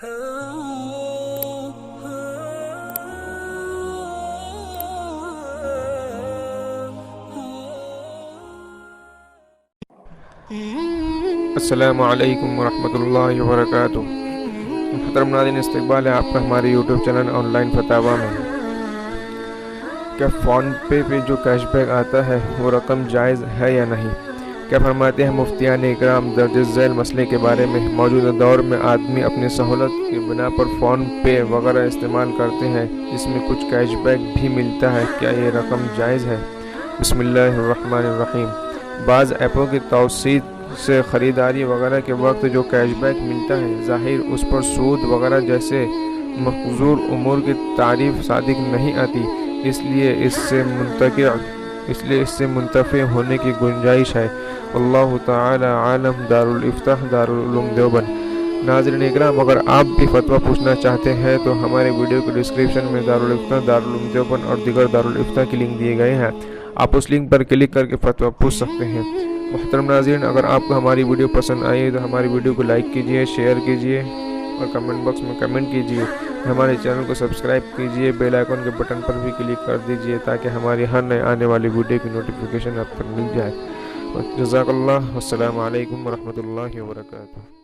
السلام علیکم ورحمۃ اللہ وبرکاتہ۔ محترم ناظرین، استقبال ہے آپ کا ہمارے یوٹیوب چینل آن لائن فتاوا میں۔ کیا فون پے جو کیش بیک آتا ہے وہ رقم جائز ہے یا نہیں؟ کیا فرماتے ہیں مفتیان اکرام درج ذیل مسئلے کے بارے میں؟ موجودہ دور میں آدمی اپنی سہولت کی بنا پر فون پے وغیرہ استعمال کرتے ہیں جس میں کچھ کیش بیک بھی ملتا ہے، کیا یہ رقم جائز ہے؟ بسم اللہ الرحمن الرحیم۔ بعض ایپوں کی توسیع سے خریداری وغیرہ کے وقت جو کیش بیک ملتا ہے، ظاہر اس پر سود وغیرہ جیسے محظور امور کی تعریف صادق نہیں آتی، اس لیے اس سے منتفع ہونے کی گنجائش ہے۔ اللہ تعالی عالم۔ دارالفتح دارالعلوم دیوبند۔ ناظرین اکرام، اگر آپ بھی فتویٰ پوچھنا چاہتے ہیں تو ہمارے ویڈیو کے ڈسکرپشن میں دارالفتح دارالعلوم دیوبند اور دیگر دارالفتح کی لنک دیے گئے ہیں، آپ اس لنک پر کلک کر کے فتویٰ پوچھ سکتے ہیں۔ محترم ناظرین، اگر آپ کو ہماری ویڈیو پسند آئی تو ہماری ویڈیو کو لائک کیجئے، شیئر کیجئے اور کمنٹ باکس میں کمنٹ کیجئے۔ ہمارے چینل کو سبسکرائب کیجئے، بیل آئیکن کے بٹن پر بھی کلک کر دیجئے تاکہ ہماری ہر نئے آنے والی ویڈیو کی نوٹیفیکیشن آپ تک مل جائے۔ جزاک اللہ۔ السلام علیکم ورحمۃ اللہ وبرکاتہ۔